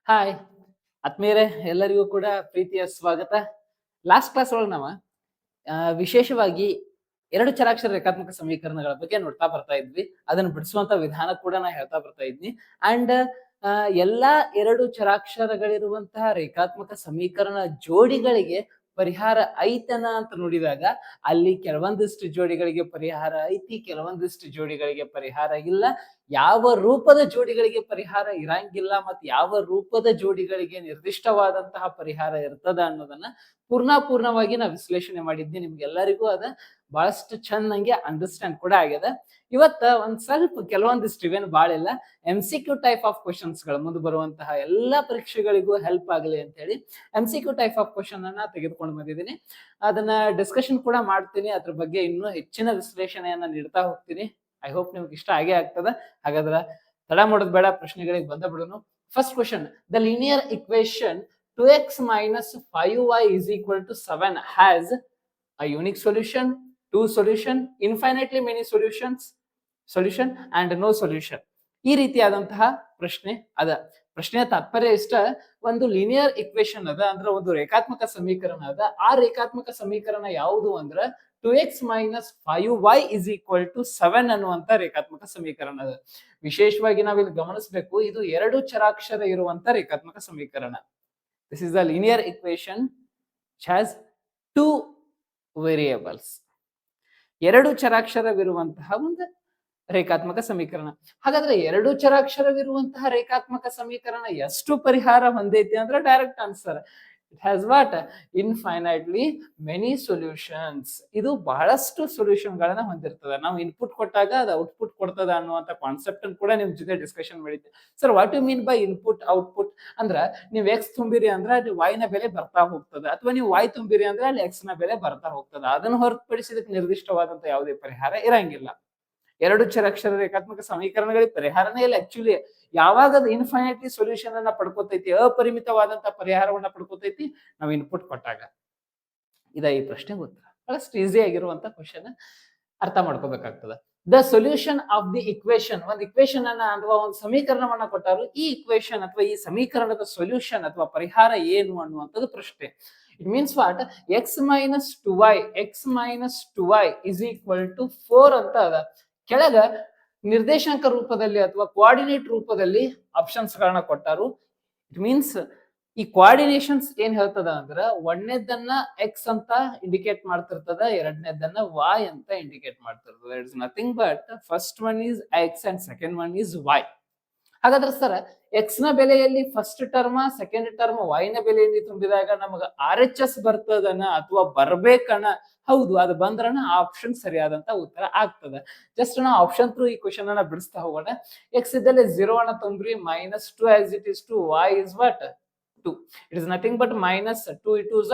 Hi ಆತ್ಮೀಯರೇ, ಎಲ್ಲರಿಗೂ ಕೂಡ ಪ್ರೀತಿಯ ಸ್ವಾಗತ. ಲಾಸ್ಟ್ ಕ್ಲಾಸ್ ಒಳಗೆ ನಾವು ವಿಶೇಷವಾಗಿ ಎರಡು ಚರಾಕ್ಷರ ರೇಖಾತ್ಮಕ ಸಮೀಕರಣಗಳ ಬಗ್ಗೆ ನೋಡ್ತಾ ಬರ್ತಾ ಇದ್ವಿ. ಅದನ್ನು ಬಿಡಿಸುವಂತ ವಿಧಾನ ಕೂಡ ನಾ ಹೇಳ್ತಾ ಬರ್ತಾ ಇದ್ನಿ. ಅಂಡ್ ಎಲ್ಲಾ ಎರಡು ಚರಾಕ್ಷರಗಳಿರುವಂತಹ ರೇಖಾತ್ಮಕ ಸಮೀಕರಣ ಜೋಡಿಗಳಿಗೆ ಪರಿಹಾರ ಐತನ ಅಂತ ನೋಡಿದಾಗ ಅಲ್ಲಿ ಕೆಲವೊಂದಿಷ್ಟು ಜೋಡಿಗಳಿಗೆ ಪರಿಹಾರ ಐತಿ, ಕೆಲವೊಂದಿಷ್ಟು ಜೋಡಿಗಳಿಗೆ ಪರಿಹಾರ ಇಲ್ಲ. ಯಾವ ರೂಪದ ಜೋಡಿಗಳಿಗೆ ಪರಿಹಾರ ಇರಂಗಿಲ್ಲ ಮತ್ತು ಯಾವ ರೂಪದ ಜೋಡಿಗಳಿಗೆ ನಿರ್ದಿಷ್ಟವಾದಂತಹ ಪರಿಹಾರ ಇರ್ತದ ಅನ್ನೋದನ್ನ ಪೂರ್ಣವಾಗಿ ನಾ ವಿಶ್ಲೇಷಣೆ ಮಾಡಿದ್ನಿ. ನಿಮ್ಗೆಲ್ಲರಿಗೂ ಅದ ಬಹಳಷ್ಟು ಚೆನ್ನಾಗಿ ಅಂಡರ್ಸ್ಟ್ಯಾಂಡ್ ಕೂಡ ಆಗ್ಯದ. ಇವತ್ತ ಒಂದ್ ಸ್ವಲ್ಪ ಕೆಲವೊಂದಿಷ್ಟು ಇವೇನು ಬಾಳಿಲ್ಲ, MCQ ಟೈಪ್ ಆಫ್ ಕ್ವಶನ್ಸ್ ಗಳು ಮುಂದೆ ಬರುವಂತಹ ಎಲ್ಲಾ ಪರೀಕ್ಷೆಗಳಿಗೂ ಹೆಲ್ಪ್ ಆಗಲಿ ಅಂತ ಹೇಳಿ MCQ ಟೈಪ್ ಆಫ್ ಕ್ವಶನ್ ಅನ್ನ ತೆಗೆದುಕೊಂಡು ಬಂದಿದ್ದೀನಿ. ಅದನ್ನ ಡಿಸ್ಕಷನ್ ಕೂಡ ಮಾಡ್ತೀನಿ, ಅದ್ರ ಬಗ್ಗೆ ಇನ್ನೂ ಹೆಚ್ಚಿನ ವಿಶ್ಲೇಷಣೆಯನ್ನ ನೀಡ್ತಾ ಹೋಗ್ತೀನಿ. ಐ ಹೋಪ್ ನಿಮ್ಗೆ ಇಷ್ಟ ಆಗೇ ಆಗ್ತದ. ಹಾಗಾದ್ರೆ ತಡ ಮಾಡೋದು ಬೇಡ, ಪ್ರಶ್ನೆಗಳಿಗೆ ಬಂದ ಬಿಡೋನು. First question: the linear equation 2x minus 5y is equal to 7 has a unique solution, two solution, infinitely many solution and no solution. ಈ ರೀತಿಯಾದಂತಹ ಪ್ರಶ್ನೆ ಅದ. ಪ್ರಶ್ನೆಯ ತಾತ್ಪರ್ಯ ಇಷ್ಟ: ಒಂದು ಲೀನಿಯರ್ ಇಕ್ವೇಶನ್ ಅದ, ಅಂದ್ರೆ ಒಂದು ರೇಖಾತ್ಮಕ ಸಮೀಕರಣ ಅದ. ಆ ರೇಖಾತ್ಮಕ ಸಮೀಕರಣ ಯಾವುದು ಅಂದ್ರ 2x minus 5y is equal to 7 ಅನ್ನುವಂತ ರೇಖಾತ್ಮಕ ಸಮೀಕರಣ ಅದ. ವಿಶೇಷವಾಗಿ ನಾವಿಲ್ಲಿ ಗಮನಿಸಬೇಕು, ಇದು ಎರಡು ಚರಾಕ್ಷರ ಇರುವಂತ ರೇಖಾತ್ಮಕ ಸಮೀಕರಣ. This is the linear equation which has two variables. ಎರಡು ಚರಾಕ್ಷರವಿರುವಂತಹ ಒಂದು ರೇಖಾತ್ಮಕ ಸಮೀಕರಣ. ಹಾಗಾದ್ರೆ ಎರಡು ಚರಾಕ್ಷರವಿರುವಂತಹ ರೇಖಾತ್ಮಕ ಸಮೀಕರಣ ಎಷ್ಟು ಪರಿಹಾರ ಹೊಂದೈತಿ ಅಂದ್ರೆ direct answer: it has what? Infinitely many solutions. ಇದು ಬಹಳಷ್ಟು ಸೊಲ್ಯೂಷನ್ ಗಳನ್ನ ಹೊಂದಿರ್ತದೆ. ನಾವು ಇನ್ಪುಟ್ ಕೊಟ್ಟಾಗ ಅದು ಔಟ್ಪುಟ್ ಕೊಡ್ತದ ಅನ್ನುವಂತ ಕಾನ್ಸೆಪ್ಟ್ ಅನ್ನು ಕೂಡ ನಿಮ್ ಜೊತೆ ಡಿಸ್ಕಷನ್ ಮಾಡಿದ್ದೆ. Sir, what you mean by input output? ಅಂದ್ರ ನೀವು ಎಕ್ಸ್ ತುಂಬಿರಿ ಅಂದ್ರೆ ಅಲ್ಲಿ ವೈ ನ ಬೆಲೆ ಬರ್ತಾ ಹೋಗ್ತದೆ, ಅಥವಾ ನೀವು ವೈ ತುಂಬಿರಿ ಅಂದ್ರೆ ಅಲ್ಲಿ ಎಕ್ಸ್ ನ ಬೆಲೆ ಬರ್ತಾ ಹೋಗ್ತದೆ. ಅದನ್ನು ಹೊರತುಪಡಿಸಿದಕ್ಕೆ ನಿರ್ದಿಷ್ಟವಾದಂತ ಯಾವುದೇ ಪರಿಹಾರ ಇರಂಗಿಲ್ಲ. ಎರಡು ಚರಾಕ್ಷರ ರೇಖಾತ್ಮಕ ಸಮೀಕರಣಗಳಿಗೆ ಪರಿಹಾರನೇ ಇಲ್ಲ. ಆಕ್ಚುಲಿ ಯಾವಾಗ ಅದು ಇನ್ಫೈನೈಟ್ಲಿ ಸೊಲ್ಯೂಷನ್ ಅನ್ನ ಪಡ್ಕೋತೈತಿ, ಅಪರಿಮಿತವಾದಂತಹ ಪರಿಹಾರವನ್ನ ಪಡ್ಕೋತೈತಿ, ನಾವು ಇನ್ಪುಟ್ ಕೊಟ್ಟಾಗ. ಇದ ಈ ಪ್ರಶ್ನೆಗೆ ಉತ್ತರ. ಬಹಳಷ್ಟು ಈಸಿ ಆಗಿರುವಂತ ಕ್ವಶನ್, ಅರ್ಥ ಮಾಡ್ಕೋಬೇಕಾಗ್ತದೆ. The solution of the equation, ಒಂದು ಇಕ್ವೇಶನ್ ಅನ್ನ ಅಥವಾ ಒಂದು ಸಮೀಕರಣವನ್ನ ಕೊಟ್ಟಾರು. ಈ ಇಕ್ವೇಶನ್ ಅಥವಾ ಈ ಸಮೀಕರಣದ ಸೊಲ್ಯೂಷನ್ ಅಥವಾ ಪರಿಹಾರ ಏನು ಅನ್ನುವಂಥದ್ದು ಪ್ರಶ್ನೆ. It means what? x minus 2y is equal to 4 ಅಂತ ಅದ. ಕೆಳಗ ನಿರ್ದೇಶಾಂಕ ರೂಪದಲ್ಲಿ ಅಥವಾ ಕೋಆರ್ಡಿನೇಟ್ ರೂಪದಲ್ಲಿ ಆಪ್ಷನ್ಸ್ ಗಳನ್ನ ಕೊಟ್ಟಾರು. ಇಟ್ ಮೀನ್ಸ್ ಈ ಕೋಆರ್ಡಿನೇಷನ್ಸ್ ಏನ್ ಹೇಳ್ತದ ಅಂದ್ರ, ಒಂದನೇದನ್ನ ಎಕ್ಸ್ ಅಂತ ಇಂಡಿಕೇಟ್ ಮಾಡ್ತಿರ್ತದ, ಎರಡನೇದನ್ನ y ಅಂತ ಇಂಡಿಕೇಟ್ ಮಾಡ್ತಿರ್ತದ. It is nothing but first one is x and second one is y. ಹಾಗಾದ್ರೆ ಸರ್, ಎಕ್ಸ್ ನ ಬೆಲೆಯಲ್ಲಿ first term, second term y ನ ಬೆಲೆಯಲ್ಲಿ ತುಂಬಿದಾಗ ನಮಗ RHS ಬರ್ತದನ ಅಥವಾ ಬರ್ಬೇಕನ? ಹೌದು, ಅದು ಬಂದ್ರನ ಆ ಆಪ್ಷನ್ ಸರಿಯಾದಂತ ಉತ್ತರ ಆಗ್ತದೆ. ಜಸ್ಟ್ ನಾವು ಆಪ್ಷನ್ ಥ್ರೂ ಈ ಕ್ವಶನ್ ಅನ್ನ ಬಿಡಿಸ್ತಾ ಹೋಗೋಣ. ಎಕ್ಸ್ ಇದ್ದಲ್ಲಿ 0 ಅನ್ನ ತುಂಬ್ರಿ, -2 as it is to y is what? 2. It is nothing but -2 2 is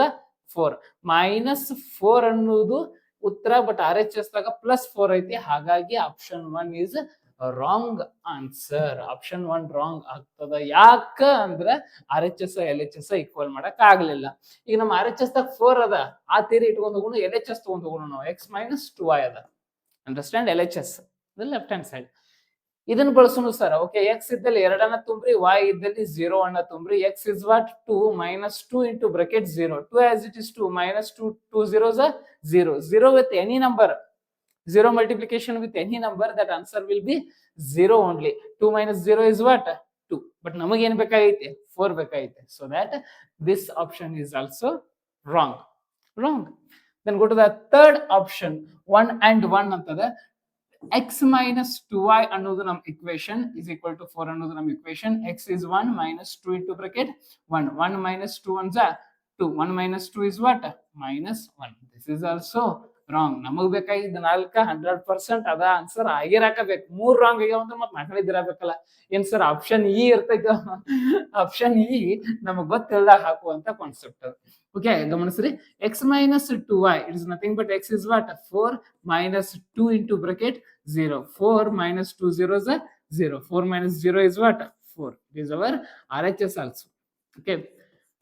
4. -4 ಅನ್ನೋದು ಉತ್ತರ, ಬಟ್ RHS ದಾಗ +4 ಐತಿ. ಹಾಗಾಗಿ option 1 is wrong answer. Option 1 wrong ಆಗ್ತದ. ಯಾಕ ಅಂದ್ರ RHS LHS ಈಕ್ವಲ್ ಮಾಡಕ್ ಆಗ್ಲಿಲ್ಲ. ಈಗ ನಮ್ಮ RHS ದಾಗ 4 ಅದ, ಆ ತೀರಿ ಇಟ್ಕೊಂಡು ಹೋಗೋಣ, LHS ತಗೊಂಡ್ ಹೋಗೋಣ ನಾವು. x minus 2y ಅದ. Understand? LHS left hand side ಇದನ್ನ ಬಳಸೋಣ ಸರ್. ಓಕೆ, ಎಕ್ಸ್ ಇದ್ದಲ್ಲಿ 2 ಅನ್ನ ತುಂಬ್ರಿ, y ಇದ್ದಲ್ಲಿ 0 ಅನ್ನ ತುಂಬ್ರಿ. x is what? 2 -2 into bracket 0. 2 as it is 2 -2 2 zeros are 0. 0 with any number, 0 multiplication with any number, that answer will be 0 only. 2 minus 0 is what? 2. But ನಮಗೆ ಏನು ಬೇಕಾಗೈತೆ? 4 ಬೇಕಾಗೈತೆ. So that this option is also wrong. Then go to the third option, 1 and 1 ಅಂತದ. x minus 2y ಅನ್ನೋದು ನಮ್ಮ equation is equal to 4 ಅನ್ನೋದು ನಮ್ಮ equation. x is 1 minus 2 into bracket 1. 1 minus 2 ones are 2. 1 minus 2 is what? -1. This is also wrong. ನಮಗ್ ಬೇಕಾಗಿದ್ದ 4 100% ಅದ answer ಆಗಿರಾಕಬೇಕು. 3 wrong ಆಗ್ಯಾವ ಅಂದ್ರೆ ಮತ್ತೆ ಮಾತಾಡಿದಿರಬೇಕಲ್ಲ. ಏನ್ ಸರ್ ಆಪ್ಷನ್ ಇ ಇರ್ತೈತ? ಆಪ್ಷನ್ ಇ ನಮಗ್ ಗೊತ್ತಿಲ್ಲ ಹಾಕುವಂತ ಕಾನ್ಸೆಪ್ಟ್ ಅದು. ಓಕೆ, ಗಮನಿಸ್ರಿ. x minus 2y, it is nothing but x is what? 4 minus 2 into bracket 0. 4 minus 2 zeros are 0. 4 minus 0 is what? 4. It is our RHS also. Okay,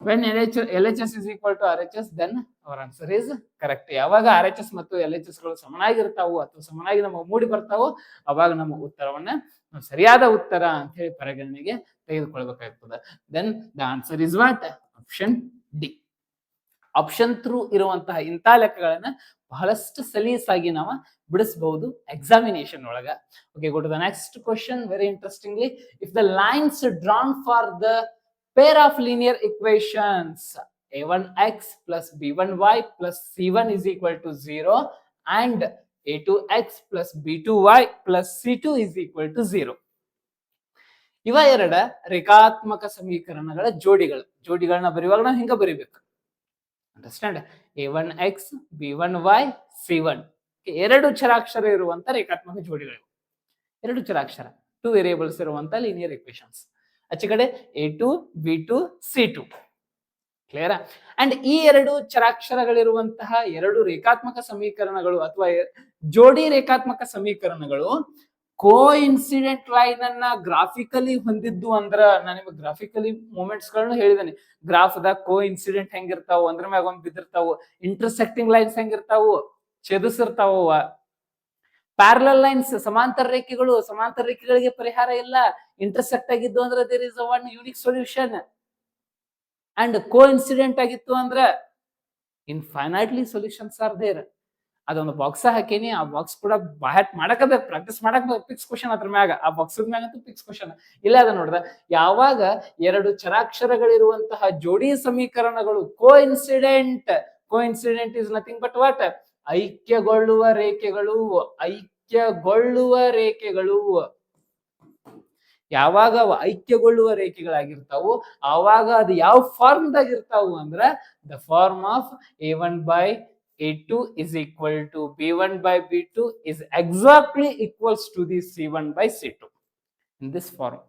when LHS is equal to RHS, then our answer is correct. ಯಾವಾಗ RHS ಮತ್ತು LHS ಗಳು ಸಮನಾಗಿರ್ತಾವು ಅಥವಾ ಸಮನಾಗಿ ನಮಗೆ ಮೂಡಿ ಬರ್ತಾವೋ ಅವಾಗ ನಮ್ಮ ಉತ್ತರವನ್ನ ಸರಿಯಾದ ಉತ್ತರ ಅಂತ ಹೇಳಿ ಪರಿಗಣನೆಗೆ ತೆಗೆದುಕೊಳ್ಬೇಕಾಗ್ತದೆ. Then the answer is what? Option D. Option through ಇರುವಂತಹ ಇಂಥ ಲೆಕ್ಕಗಳನ್ನ ಬಹಳಷ್ಟು ಸಲೀಸಾಗಿ ನಾವು ಬಿಡಿಸಬಹುದು ಎಕ್ಸಾಮಿನೇಷನ್ ಒಳಗ. Okay, go to the next question. Very interestingly, if the lines drawn for the pair of linear equations a1x plus b1y plus c1 is equal to 0 and a2x plus b2y plus c2 is equal to 0. ಇವ ಎರಡ ರೇಖಾತ್ಮಕ ಸಮೀಕರಣಗಳ ಜೋಡಿಗಳನ್ನ ಬರೆಯುವಾಗ ನಾವು ಹಿಂಗ ಬರೀಬೇಕು. Understand? a1x b1y c1 ಎರಡು ಚರಾಕ್ಷರ ಇರುವಂತ ರೇಖಾತ್ಮಕ ಜೋಡಿಗಳು, ಎರಡು ಚರಾಕ್ಷರ, 2 ವೇರಿಯೇಬಲ್ಸ್ ಇರುವಂತ ಲೀನಿಯರ್ ಇಕ್ವೇಶನ್ಸ್. ಆಚೆ ಕಡೆ a2 b2 c2. Clear? And ಈ ಎರಡು ಚರಾಕ್ಷರಗಳಿರುವಂತಹ ಎರಡು ರೇಖಾತ್ಮಕ ಸಮೀಕರಣಗಳು ಅಥವಾ ಜೋಡಿ ರೇಖಾತ್ಮಕ ಸಮೀಕರಣಗಳು ಕೋ ಇನ್ಸಿಡೆಂಟ್ ಲೈನ್ ಅನ್ನ ಗ್ರಾಫಿಕಲಿ ಹೊಂದಿದ್ದು ಅಂದ್ರ, ನಾನು ನಿಮಗೆ ಗ್ರಾಫಿಕಲಿ ಮೂಮೆಂಟ್ಸ್ ಗಳನ್ನ ಹೇಳಿದ್ದೇನೆ. ಗ್ರಾಫ್ ದ ಕೋ ಇನ್ಸಿಡೆಂಟ್ ಹೆಂಗಿರ್ತಾವು, ಅಂದ್ರ ಮ್ಯಾಗ ಒಂದ್ ಬಿದ್ದಿರ್ತಾವು. ಇಂಟರ್ಸೆಕ್ಟಿಂಗ್ ಲೈನ್ಸ್ ಹೆಂಗಿರ್ತಾವು, ಛೇದಿಸಿರ್ತಾವ. ಪ್ಯಾರಲಲ್ ಲೈನ್ಸ್, ಸಮಾಂತರ ರೇಖೆಗಳಿಗೆ ಪರಿಹಾರ ಇಲ್ಲ. ಇಂಟರ್ಸೆಕ್ಟ್ ಆಗಿದ್ದು ಅಂದ್ರೆ there is one unique solution. And coincident ಆಗಿತ್ತು ಅಂದ್ರೆ ಇನ್ಫೈನೈಟ್ಲಿ ಸೊಲ್ಯೂಷನ್ಸ್ ಆರ್ ದೇರ್. ಅದೊಂದು ಬಾಕ್ಸ್ ಹಾಕೇನಿ, ಆ ಬಾಕ್ಸ್ ಕೂಡ ಬಾಹ್ಯಾಟ್ ಮಾಡಕಬೇಕು, ಪ್ರಾಕ್ಟೀಸ್ ಮಾಡಕ್ ಫಿಕ್ಸ್ ಕ್ವಶನ್ ಅದ್ರ ಮ್ಯಾಗ, ಆ ಬಾಕ್ಸ್ ಮ್ಯಾಗಂತೂ ಫಿಕ್ಸ್ ಕ್ವಶನ್ ಇಲ್ಲ. ಅದ ನೋಡ್ದ, ಯಾವಾಗ ಎರಡು ಚರಾಕ್ಷರಗಳಿರುವಂತಹ ಜೋಡಿ ಸಮೀಕರಣಗಳು coincident is nothing but what? ಐಕ್ಯಗೊಳ್ಳುವ ರೇಖೆಗಳು. ಯಾವಾಗ ಐಕ್ಯಗೊಳ್ಳುವ ರೇಖೆಗಳಾಗಿರ್ತಾವು ಆವಾಗ ಅದು ಯಾವ ಫಾರ್ಮ್ ದಾಗಿರ್ತಾವು ಅಂದ್ರ the form of a1 by a2 is equal to b1 by b2 is exactly equals to the c1 by c2. In this form,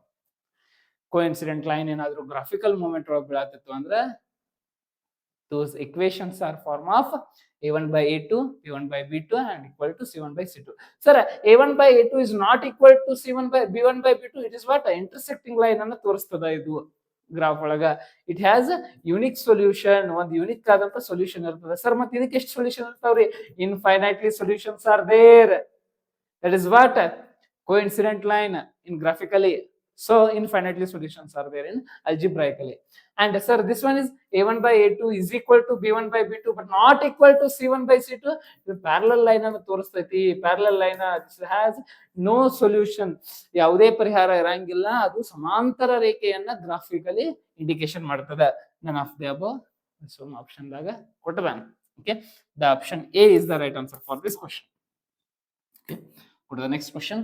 coincident line ಏನಾದ್ರೂ graphical moment ಒಳಗೆ ಬೀಳತ್ತಿತ್ತು ಅಂದ್ರೆ those equations are form of a1 by a2, b1 by b2 and equal to c1 by c2. Sir, a1 by a2 is not equal to c1 by b1 by b2. It is what? Intersecting line ಅನ್ನು ತೋರಿಸ್ತದ ಇದು graph ಒಳಗ. It has unique solution, ಒಂದು unique ಆದಂತ solution ಇರ್ತದೆ. ಸರ್ ಮತ್ತೆ ಇದಕ್ಕೆ ಎಷ್ಟು ಸೊಲ್ಯೂಷನ್ ಇರ್ತಾವ್ರಿ? Infinitely solutions are there. That is what? coincident line in graphically. So infinitely solutions are there in algebraically. And sir, this one is a1 by a2 is equal to b1 by b2 but not equal to c1 by c2. The parallel line ಅನ್ನು ತೋರಿಸ್ತೈತಿ. parallel line has no solution, ಯಾವುದೇ ಪರಿಹಾರ ಇರಂಗಿಲ್ಲ. ಅದು ಸಮಾಂತರ ರೇಖೆಯನ್ನ graphically indication ಮಾಡ್ತದೆ. none of the above. So option ದಾಗ ಕೊಟ್ಟದಾನೆ. Okay, the option A is the right answer for this question. Okay, go to the next question.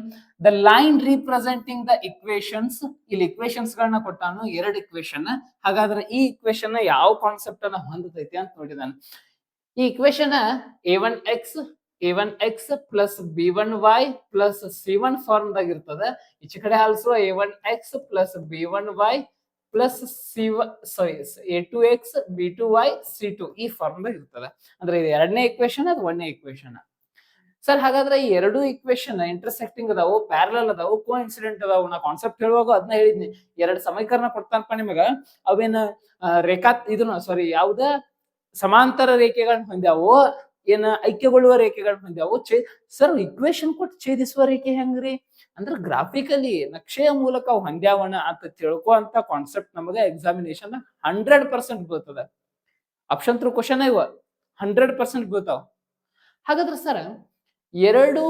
The line representing the equations, ಇಲ್ಲಿ equations ಗಳನ್ನ ಕೊಟ್ಟಾನು, ಎರಡು equation. ಹಾಗಾದ್ರೆ ಈ equation ಯಾವ concept ಅನ್ನ ಹೊಂದತೈತಿ ಅಂತ ನೋಡಿದಾನೆ. ಈ equation a1x plus b1y plus c1 form ದಾಗ ಇರ್ತದೆ. ಈಚೆ ಕಡೆ also a1x plus b1y plus c1 a2x b2y c2 ಈ ಫಾರ್ಮ್ ದಾಗ ಇರ್ತದೆ. ಅಂದ್ರೆ ಇದು ಎರಡನೇ equation, ಅದು ಒಂದನೇ equation. ಸರ್ ಹಾಗಾದ್ರೆ ಈ ಎರಡು ಇಕ್ವೇಶನ್ ಇಂಟರ್ಸೆಕ್ಟಿಂಗ್ ಅದಾವು, ಪ್ಯಾರಲಲ್ ಅದಾವು, ಕೋ ಇನ್ಸಿಡೆಂಟ್ ಅದಾವು. ನಾ ಕಾನ್ಸೆಪ್ಟ್ ಹೇಳುವಾಗ ಅದನ್ನ ಹೇಳಿದ್ನಿ. ಎರಡು ಸಮೀಕರಣ ಕೊಡ್ತಾನಪ್ಪ ನಿಮಗ, ಅವೇನ ಯಾವ್ದ ಸಮಾಂತರ ರೇಖೆಗಳನ್ನ ಹೊಂದ್ಯಾವು, ಏನ ಐಕ್ಯಗೊಳ್ಳುವ ರೇಖೆಗಳನ್ನ ಹೊಂದ್ಯಾವು. ಸರ್ ಇಕ್ವೇಶನ್ ಕೊಟ್ಟು ಛೇದಿಸುವ ರೇಖೆ ಹೆಂಗ್ರಿ ಅಂದ್ರೆ ಗ್ರಾಫಿಕಲಿ ನಕ್ಷೆಯ ಮೂಲಕ ಅವು ಹೊಂದ್ಯಾವಣ ಅಂತ ತಿಳ್ಕೊ ಅಂತ ಕಾನ್ಸೆಪ್ಟ್ ನಮಗ ಎಕ್ಸಾಮಿನೇಷನ್ 100% ಬೀಳ್ತದ. ಆಪ್ಷನ್ ಥ್ರೂ ಕ್ವಶನ್ ಇವ 100% ಬೀಳ್ತಾವ. ಹಾಗಾದ್ರೆ ಸರ್ ಎರಡು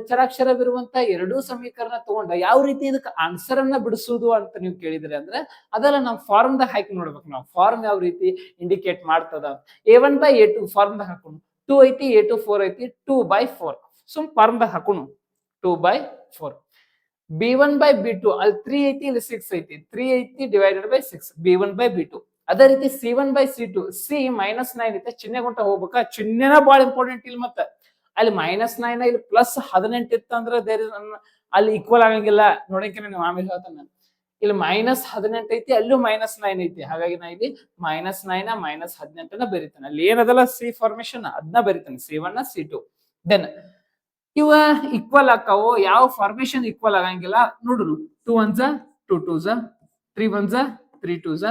ಚರಾಕ್ಷರವಿರುವಂತ ಎರಡು ಸಮೀಕರಣ ತಗೊಂಡ ಯಾವ ರೀತಿ ಇದಕ್ಕೆ ಆನ್ಸರ್ ಅನ್ನ ಬಿಡಿಸುವುದು ಅಂತ ನೀವು ಕೇಳಿದ್ರಿ ಅಂದ್ರೆ ಅದೆಲ್ಲ ನಾವು ಫಾರ್ಮ್ ದಾಗ ಹಾಕಿ ನೋಡ್ಬೇಕು. ನಾವು ಫಾರ್ಮ್ ಯಾವ ರೀತಿ ಇಂಡಿಕೇಟ್ ಮಾಡ್ತದ. a1 by a2 ಫಾರ್ಮ್ ದಾಗ ಹಾಕೋಣ, 2 ಐತಿ, a2 4 ಐತಿ, 2 by 4 ಸುಮ್ ಫಾರ್ಮ್ ದಾಗ ಹಾಕೋಣ 2 by 4. b1 by b2 ಅಲ್ಲಿ 3 ಐತಿ, ಇಲ್ಲಿ 6 ಐತಿ, 3 ಐತಿ divided by 6 b1 by b2. ಅದೇ ರೀತಿ c1 by c2 c -9 ಐತೆ, ಚಿಹ್ನೆ ಗುಂಟ ಹೋಗ್ಬೇಕಾ, ಚಿಹ್ನೆನ ಬಹಳ ಇಂಪಾರ್ಟೆಂಟ್ ಇಲ್ಲಿ. ಮತ್ತೆ ಅಲ್ಲಿ -9 ಇಲ್ಲಿ +18 ಇತ್ತಂದ್ರೆ ಅಲ್ಲಿ ಈಕ್ವಲ್ ಆಗಂಗಿಲ್ಲ. ನೋಡಂಕೆ ನೀವು ಆಮೇಲೆ ಹೇಳ್ತಾನೆ. ಇಲ್ಲಿ -18 ಐತಿ, ಅಲ್ಲೂ -9 ಐತಿ. ಹಾಗಾಗಿ ನಾ ಇಲ್ಲಿ -9 -18 ಬರೀತಾನೆ. ಅಲ್ಲಿ ಏನದಲ್ಲ ಸಿ ಫಾರ್ಮೇಶನ್ ಅದನ್ನ ಬರೀತಾನೆ, c1 c2. ದೆನ್ ಇವ ಈಕ್ವಲ್ ಆಕಾವು. ಯಾವ ಫಾರ್ಮೇಶನ್ ಈಕ್ವಲ್ ಆಗಂಗಿಲ್ಲ ನೋಡುನು. 2 1s 2 2s 3 1s 3 2s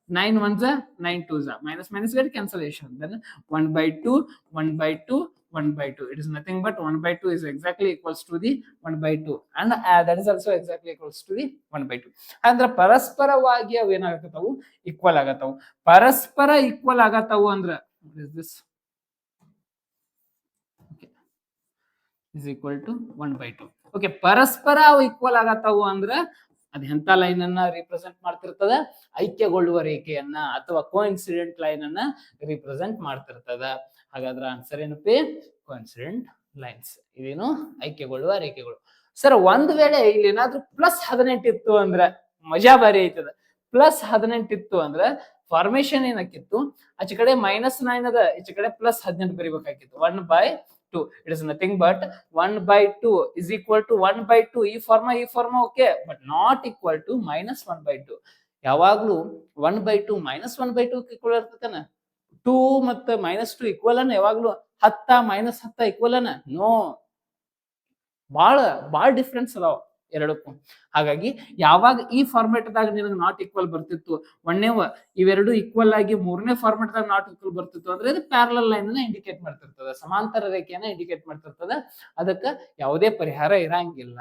9 ones are 9 twos are minus get cancellation, then 1 by 2 1 by 2 1 by 2, it is nothing but 1 by 2 is exactly equals to the 1 by 2, and that is also exactly equals to the 1 by 2. ಅಂದ್ರೆ ಪರಸ್ಪರವಾಗಿ ಅವು ಏನಾಗತ್ತವು equal ಆಗತ್ತವು. ಪರಸ್ಪರ equal ಆಗತ್ತವು ಅಂದ್ರೆ is this okay is equal to 1 by 2. Okay, ಪರಸ್ಪರ ಅವು equal ಆಗತ್ತವು ಅಂದ್ರೆ ಅದ್ ಎಂತ line ಅನ್ನ ರಿಪ್ರೆಸೆಂಟ್ ಮಾಡ್ತಿರ್ತದ, ಐಕ್ಯಗೊಳ್ಳುವ ರೇಖೆಯನ್ನ ಅಥವಾ ಕೋಇನ್ಸಿಡೆಂಟ್ ಲೈನ್ ಅನ್ನ ರಿಪ್ರೆಸೆಂಟ್ ಮಾಡ್ತಿರ್ತದ. ಹಾಗಾದ್ರೆ ಆನ್ಸರ್ ಏನಪ್ಪಿ? Coincident lines. ಇದೇನು ಐಕ್ಯಗೊಳ್ಳುವ ರೇಖೆಗಳು. ಸರ್, ಒಂದ್ ವೇಳೆ ಇಲ್ಲಿ ಏನಾದ್ರೂ +18 ಇತ್ತು ಅಂದ್ರೆ ಮಜಾ ಬಾರಿ ಐತದ. +18 ಇತ್ತು ಅಂದ್ರೆ ಫಾರ್ಮೇಶನ್ ಏನಕ್ಕಿತ್ತು, ಆಚೆ ಕಡೆ -9 ಅದ, ಈಚೆ ಕಡೆ +18 ಬರಿಬೇಕಾಗಿತ್ತು. 1/2, it is nothing but 1/2 is equal to 1/2. ಈ form okay, but not equal to -1/2. ಯಾವಾಗ್ಲೂ 1/2 -1/2 ಈಕ್ವಲ್ ಇರ್ತದನ. 2 ಮತ್ತೆ -2 ಈಕ್ವಲ್ ಅನ್ನ ಯಾವಾಗ್ಲೂ 10 -10 ಈಕ್ವಲ್ ಅನ್ನ ನೋ, ಬಾಳ ಡಿಫ್ರೆನ್ಸ್ ಅದಾವ ಎರಡಕ್ಕೂ. ಹಾಗಾಗಿ ಯಾವಾಗ ಈ ಫಾರ್ಮೆಟ್ ದಾಗ ನಿನಗೆ ನಾಟ್ ಈಕ್ವಲ್ ಬರ್ತಿತ್ತು, ಒಂದನೇವ ಇವೆರಡು ಈಕ್ವಲ್ ಆಗಿ ಮೂರನೇ ಫಾರ್ಮೆಟ್ ದಾಗ ನಾಟ್ ಈಕ್ವಲ್ ಬರ್ತಿತ್ತು ಅಂದ್ರೆ ಇದು ಪ್ಯಾರಲಲ್ ಲೈನ್ ಅನ್ನ ಇಂಡಿಕೇಟ್ ಮಾಡ್ತಿರ್ತದ, ಸಮಾಂತರ ರೇಖೆಯನ್ನ ಇಂಡಿಕೇಟ್ ಮಾಡ್ತಿರ್ತದ. ಅದಕ್ಕ ಯಾವುದೇ ಪರಿಹಾರ ಇರಂಗಿಲ್ಲ.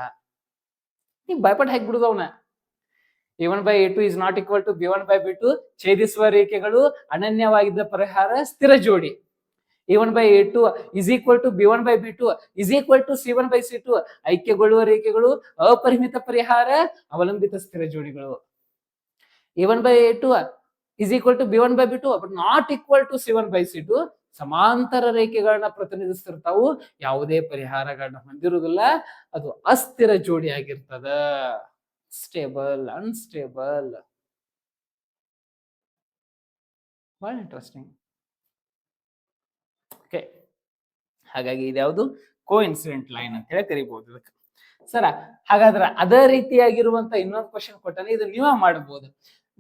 ನೀ ಭಯಪಟ್ಟು ಹಾಕ್ಬಿಡುದವನ. a1/a2 is not equal to b1/b2. ಛೇದಿಸುವ ರೇಖೆಗಳು ಅನನ್ಯವಾಗಿದ್ದ ಪರಿಹಾರ ಸ್ಥಿರ ಜೋಡಿ. a1/a2 is equal to b1/b2 is equal to c1/c2. ಐಕ್ಯಗೊಳ್ಳುವ ರೇಖೆಗಳು ಅಪರಿಮಿತ ಪರಿಹಾರ ಅವಲಂಬಿತ ಸ್ಥಿರ ಜೋಡಿಗಳು. a1/a2 is equal to b1/b2 but not equal to c1/c2. ಸಮಾಂತರ ರೇಖೆಗಳನ್ನ ಪ್ರತಿನಿಧಿಸ್ತಿರ್ತಾವು, ಯಾವುದೇ ಪರಿಹಾರಗಳನ್ನ ಹೊಂದಿರುವುದಿಲ್ಲ. ಅದು ಅಸ್ಥಿರ ಜೋಡಿ ಆಗಿರ್ತದ. Stable, unstable. ಬಹಳ ಇಂಟ್ರೆಸ್ಟಿಂಗ್. ಓಕೆ, ಹಾಗಾಗಿ ಇದ್ಯಾವುದು ಕೋಇನ್ಸಿಡೆಂಟ್ ಲೈನ್ ಅಂತ ಹೇಳಿ ಕರಿಬಹುದು ಇದಕ್ಕೆ. ಸರ, ಹಾಗಾದ್ರೆ ಅದೇ ರೀತಿಯಾಗಿರುವಂತ ಇನ್ನೊಂದು ಕ್ವಶನ್ ಕೊಟ್ಟಾನೆ, ಇದು ನೀವ ಮಾಡಬಹುದು.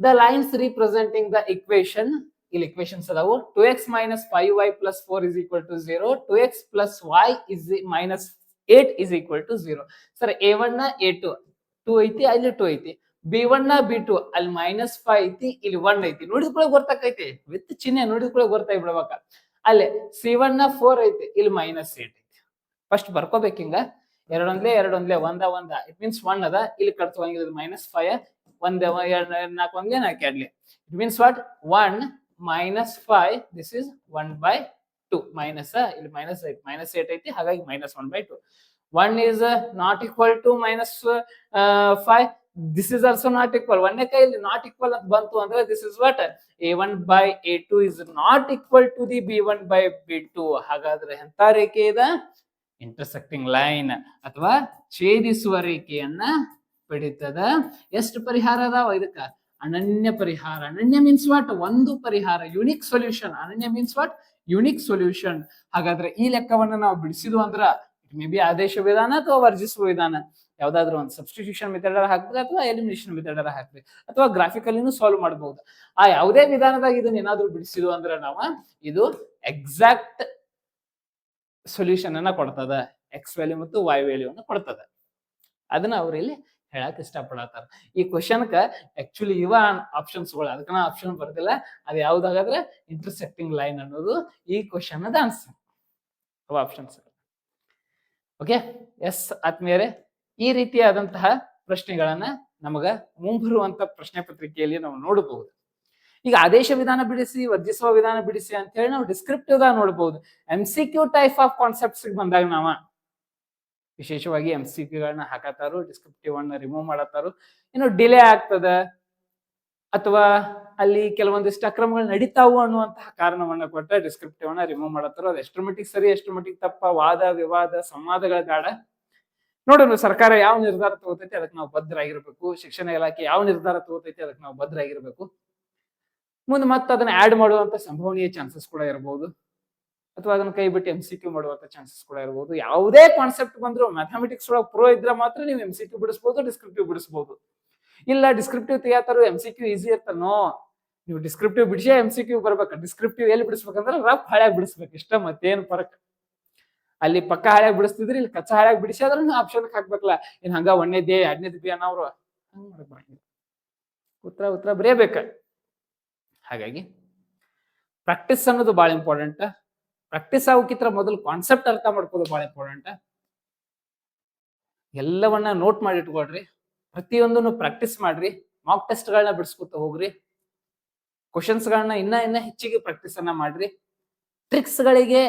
The lines representing the equation, ಇಲ್ಲಿ ಇಕ್ವೇಶನ್ಸ್ ಅದಾವು. 2x - 5y + 4 is equal to 0. 2x + y is -8 is equal to 0. Sir, a1 ನ a2 2 ಐತಿ, ಅಲ್ಲಿ 2 ಐತಿ. b1 ನ b2 ಅಲ್ಲಿ -5 ಐತಿ, ಇಲ್ಲಿ 1 ಐತಿ. ನೋಡಿದ್ಕೊಳ್ಳೆ ಗೊತ್ತಾಕೈತಿ, ವಿತ್ ಚಿಹ್ನೆ ನೋಡಿದ್ಕೊಳ್ಳೆ ಗೊತ್ತಾಗಿ ಬಿಡ್ಬೇಕ. ಅಲ್ಲೇ c1 ನ 4 ಐತಿ, ಇಲ್ಲಿ -8 ಐತಿ. ಫಸ್ಟ್ ಬರ್ಕೋಬೇಕು ಹಿಂಗ, ಎರಡೊಂದ್ಲೆ ಒಂದ ಇಟ್ ಮೀನ್ಸ್ 1 ಅದ, ಇಲ್ಲಿ ಕಟ್ತುವಂಗಿಲ್ಲ -5 ಒಂದೇ 4 ಒಂದ್ಲೆ 4 ಎರಡ್ಲೆ. It means what 1 -5 this is 1/2 minus, ಇಲ್ಲಿ -8 ಐತಿ, ಹಾಗಾಗಿ -1/2. 1 is not equal to -5. This is also not equal. ಒಂದೇ ಕೈಯಲ್ಲಿ ನಾಟ್ ಈಕ್ವಲ್ ಅಂತ ಬಂತು ಅಂದ್ರೆ this is what a1/a2 is not equal to the b1/b2. ಹಾಗಾದ್ರೆ ಎಂತ ರೇಖೆ ಇದೆ? ಇಂಟರ್ಸೆಕ್ಟಿಂಗ್ ಲೈನ್ ಅಥವಾ ಛೇದಿಸುವ ರೇಖೆಯನ್ನ ಪಡಿತದ. ಎಷ್ಟು ಪರಿಹಾರ ಅದಾವ ಇದಕ್ಕ? ಅನನ್ಯ ಪರಿಹಾರ. ಅನನ್ಯ ಮೀನ್ಸ್ ವಾಟ್? ಒಂದು ಪರಿಹಾರ, ಯುನಿಕ್ ಸೊಲ್ಯೂಷನ್. ಅನನ್ಯ ಮೀನ್ಸ್ ವಾಟ್? Unique solution. ಹಾಗಾದ್ರೆ ಈ ಲೆಕ್ಕವನ್ನ ನಾವು ಬಿಡಿಸಿದ್ವು ಅಂದ್ರ ಇಟ್ ಮೇ ಬಿ ಆದೇಶ ವಿಧಾನ ಅಥವಾ ವರ್ಜಿಸುವ ವಿಧಾನ, ಯಾವ್ದಾದ್ರು ಒಂದು ಸಬ್ಸ್ಟಿಟ್ಯೂಷನ್ ಮೆಥಡ್ ಹಾಕ್ಬೇಕು ಅಥವಾ ಎಲಿಮಿನೇಷನ್ ಮೆಥಡ್ ಹಾಕ್ಬೇಕು ಅಥವಾ ಗ್ರಾಫಿಕಲಿನೂ ಸಾಲ್ವ್ ಮಾಡಬಹುದು. ಆ ಯಾವುದೇ ವಿಧಾನದಾಗ ಇದನ್ನ ಏನಾದ್ರು ಬಿಡಿಸಿದ್ವು ಅಂದ್ರೆ ನಾವು ಇದು ಎಕ್ಸಾಕ್ಟ್ ಸೊಲ್ಯೂಷನ್ ಅನ್ನ ಕೊಡ್ತದ. ಎಕ್ಸ್ ವ್ಯಾಲ್ಯೂ ಮತ್ತು ವೈ ವ್ಯಾಲ್ಯೂ ಅನ್ನ ಕೊಡ್ತದ. ಅದನ್ನ ಅವ್ರು ಇಲ್ಲಿ ಹೇಳಕ್ ಇಷ್ಟಪಡತ್ತಾರ. ಈ ಕ್ವಶನ್ಕ ಆಕ್ಚುಲಿ ಇವ ಆಪ್ಷನ್ಸ್ಗಳು, ಅದಕ್ಕ ನಾ ಆಪ್ಷನ್ ಬರ್ತಿಲ್ಲ. ಅದು ಯಾವ್ದಾಗಾದ್ರೆ ಇಂಟರ್ಸೆಕ್ಟಿಂಗ್ ಲೈನ್ ಅನ್ನೋದು ಈ ಕ್ವಶನ್ ಅದ ಆನ್ಸರ್ ಅವ ಆಪ್ಷನ್ಸ್. ಓಕೆ, ಎಸ್ ಆತ್ಮೀಯರೇ, ಈ ರೀತಿಯಾದಂತಹ ಪ್ರಶ್ನೆಗಳನ್ನ ನಮಗ ಮುಂಬರುವಂತ ಪ್ರಶ್ನೆ ಪತ್ರಿಕೆಯಲ್ಲಿ ನಾವು ನೋಡಬಹುದು. ಈಗ ಆದೇಶ ವಿಧಾನ ಬಿಡಿಸಿ, ವರ್ಜಿಸುವ ವಿಧಾನ ಬಿಡಿಸಿ ಅಂತ ಹೇಳಿ ನಾವು ಡಿಸ್ಕ್ರಿಪ್ಟಿವ್ ದಾಗ ನೋಡಬಹುದು. MCQ ಟೈಪ್ ಆಫ್ ಕಾನ್ಸೆಪ್ಟ್ಸ್ ಬಂದಾಗ ನಾವ ವಿಶೇಷವಾಗಿ MCQ ಗಳನ್ನ ಹಾಕತಾರು, ಡಿಸ್ಕ್ರಿಪ್ಟಿವ್ ಅನ್ನ ರಿಮೂವ್ ಮಾಡತಾರು. ಇನ್ನು ಡಿಲೇ ಆಗ್ತದ ಅಥವಾ ಅಲ್ಲಿ ಕೆಲವೊಂದಿಷ್ಟು ಅಕ್ರಮಗಳು ನಡೀತಾವು ಅನ್ನುವಂತಹ ಕಾರಣವನ್ನ ಕೊಟ್ಟ ಡಿಸ್ಕ್ರಿಪ್ಟಿವ್ ಅನ್ನ ರಿಮೂವ್ ಮಾಡತಾರು. ಅದು ಎಷ್ಟರ ಮಟ್ಟಿಗೆ ಸರಿ, ಎಷ್ಟರ ಮಟ್ಟಿಗೆ ತಪ್ಪ, ವಾದ ವಿವಾದ ಸಂವಾದಗಳ ಬೇಡ. ನೋಡೋಣ, ಸರ್ಕಾರ ಯಾವ ನಿರ್ಧಾರ ತಗೋತೈತಿ ಅದಕ್ಕೆ ನಾವು ಬದ್ಧರಾಗಿರ್ಬೇಕು. ಶಿಕ್ಷಣ ಇಲಾಖೆ ಯಾವ ನಿರ್ಧಾರ ತಗೋತೈತಿ ಅದಕ್ಕೆ ನಾವು ಬದ್ಧರಾಗಿರ್ಬೇಕು. ಮುಂದೆ ಮತ್ತೆ ಅದನ್ನ ಆಡ್ ಮಾಡುವಂತ ಸಂಭವನೀಯ ಚಾನ್ಸಸ್ ಕೂಡ ಇರಬಹುದು, ಅಥವಾ ಅದನ್ನ ಕೈ ಬಿಟ್ಟು MCQ ಮಾಡುವಂತ ಚಾನ್ಸಸ್ ಕೂಡ ಇರಬಹುದು. ಯಾವುದೇ ಕಾನ್ಸೆಪ್ಟ್ ಬಂದ್ರು ಮ್ಯಾಥಮೆಟಿಕ್ಸ್ ಒಳಗೆ ಪ್ರೋ ಇದ್ರೆ ಮಾತ್ರ ನೀವು MCQ ಬಿಡಿಸಬಹುದು, ಡಿಸ್ಕ್ರಿಪ್ಟಿವ್ ಬಿಡಿಸಬಹುದು. ಇಲ್ಲ ಡಿಸ್ಕ್ರಿಪ್ಟಿವ್ ತೆಗಿತಾರು, MCQ ಈಸಿ ಇರ್ತಾನೋ, ನೀವು ಡಿಸ್ಕ್ರಿಪ್ಟಿವ್ ಬಿಡಿಸಿ MCQ ಬರ್ಬೇಕು. ಡಿಸ್ಕ್ರಿಪ್ಟಿವ್ ಎಲ್ಲಿ ಬಿಡಿಸ್ಬೇಕಂದ್ರೆ ರಫ್ ಹಳ್ಯಾಗ ಬಿಡಿಸ್ಬೇಕು, ಇಷ್ಟ ಮತ್ತೇನ್ ಫರಕ್. ಅಲ್ಲಿ ಪಕ್ಕ ಹಳ್ಯಾಗ ಬಿಡಿಸ್ತಿದ್ರಿ, ಇಲ್ಲಿ ಕಚ್ಚಾ ಹಳ್ಯಾಗ ಬಿಡಿಸಿ ಅದ್ರ ಆಪ್ಷನ್ ಹಾಕ್ಬೇಕಲ್ಲ. ಇನ್ ಹಂಗ 1ನೇದೇ 2ನೇದು ಬಿ ಅನ್ನೋರು ಹಂಗ ಮಾಡಕ್ ಉತ್ತರ ಬರೀಬೇಕ. ಹಾಗಾಗಿ ಪ್ರಾಕ್ಟೀಸ್ ಅನ್ನೋದು ಬಹಳ ಇಂಪಾರ್ಟೆಂಟ್. ಪ್ರಾಕ್ಟೀಸ್ ಆಗೋಕ್ಕಿಂತ ಮೊದಲು ಕಾನ್ಸೆಪ್ಟ್ ಅರ್ಥ ಮಾಡ್ಕೋದು ಬಹಳ ಇಂಪಾರ್ಟೆಂಟ್. ಎಲ್ಲವನ್ನ ನೋಟ್ ಮಾಡಿ ಇಟ್ಕೊಳ್ರಿ, ಪ್ರತಿಯೊಂದನ್ನು ಪ್ರಾಕ್ಟೀಸ್ ಮಾಡ್ರಿ, ಮಾಕ್ ಟೆಸ್ಟ್ ಗಳನ್ನ ಬಿಡಿಸ್ಕೊತ ಹೋಗ್ರಿ, ಕ್ವಶನ್ಸ್ ಗಳನ್ನ ಇನ್ನ ಹೆಚ್ಚಿಗೆ ಪ್ರಾಕ್ಟೀಸ್ ಅನ್ನ ಮಾಡ್ರಿ, ಟ್ರಿಕ್ಸ್ ಗಳಿಗೆ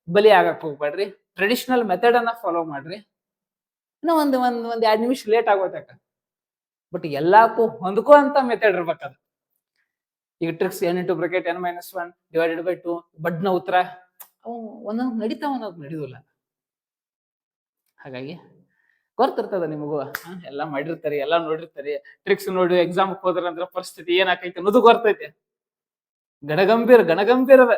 ಬಲಿ ಆಗಕ್ ಹೋಗ್ಬೇಡ್ರಿ, ಟ್ರೆಡಿಷನಲ್ ಮೆಥಡ್ ಅನ್ನ ಫಾಲೋ ಮಾಡ್ರಿ. ಇನ್ನ ಒಂದ್ 2 ನಿಮಿಷ ಲೇಟ್ ಆಗೋತಾಕ, ಬಟ್ ಎಲ್ಲಕ್ಕೂ ಹೊಂದ್ಕೋ ಅಂತ ಮೆಥಡ್ ಇರ್ಬೇಕದು. ಈಗ tricks n × bracket n-1 divided by 2 ಬಡ್ನ ಉತ್ತರ ಒಂದೊಂದು ನಡೀತಾವ, ಒಂದೊಂದು ನಡೀದಿಲ್ಲ. ಹಾಗಾಗಿ ಗೊತ್ತಿರ್ತದ ನಿಮಗೂ, ಎಲ್ಲಾ ಮಾಡಿರ್ತಾರೆ, ಎಲ್ಲಾ ನೋಡಿರ್ತಾರೆ. ಟ್ರಿಕ್ಸ್ ನೋಡಿ ಎಕ್ಸಾಮ್ ಹೋದ್ರ ಅಂದ್ರ ಪರಿಸ್ಥಿತಿ ಏನಾಕೈತಿ ಅನ್ನೋದು ಗೊತ್ತೈತೆ. ಗಣಗಂಭೀರದ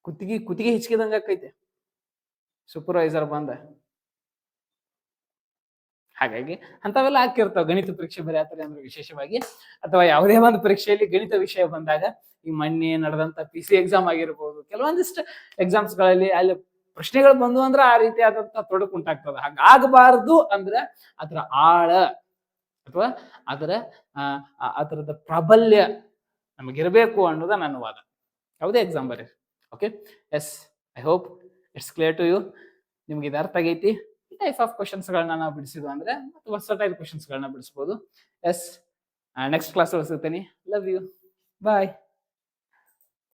ಕುತ್ತಿಗೆ ಹಿಚ್ಕಿದಂಗ ಆಕೈತೆ ಸೂಪರ್ವೈಸರ್ ಬಂದ. ಹಾಗಾಗಿ ಅಂತವೆಲ್ಲ ಹಾಕಿರ್ತಾವ. ಗಣಿತ ಪರೀಕ್ಷೆ ಬರೆಯತ್ತಾರೆ ಅಂದ್ರೆ ವಿಶೇಷವಾಗಿ, ಅಥವಾ ಯಾವುದೇ ಒಂದು ಪರೀಕ್ಷೆಯಲ್ಲಿ ಗಣಿತ ವಿಷಯ ಬಂದಾಗ, ಈ ಮೊನ್ನೆ ನಡೆದಂತ PC ಎಕ್ಸಾಮ್ ಆಗಿರ್ಬೋದು, ಕೆಲವೊಂದಿಷ್ಟು ಎಕ್ಸಾಮ್ಸ್ ಗಳಲ್ಲಿ ಅಲ್ಲಿ ಪ್ರಶ್ನೆಗಳು ಬಂದು ಅಂದ್ರೆ ಆ ರೀತಿಯಾದಂತ ತೊಡಕು ಉಂಟಾಗ್ತದ. ಹಾಗಾಗಬಾರದು ಅಂದ್ರೆ ಅದರ ಆಳ ಅಥವಾ ಅದರದ ಪ್ರಾಬಲ್ಯ ನಮಗಿರಬೇಕು ಅನ್ನೋದ ನನ್ನ ವಾದ. ಯಾವುದೇ ಎಕ್ಸಾಮ್ ಬರೀ. Okay, yes, I hope it's clear to you. ನಿಮ್ಗೆ ಇದು ಅರ್ಥ ಆಗೈತಿ. ಈ ಟೈಪ್ ಆಫ್ ಕ್ವಶನ್ಸ್ ಗಳನ್ನ ನಾವು ಬಿಡಿಸಿದ್ವು ಅಂದ್ರೆ ವರ್ಸಟೈಲ್ ಕ್ವಶನ್ಸ್ ಗಳನ್ನ ಬಿಡಿಸಬಹುದು. ಎಸ್, ನೆಕ್ಸ್ಟ್ ಕ್ಲಾಸ್ ಸಿಗ್ತೀನಿ. Love you, bye.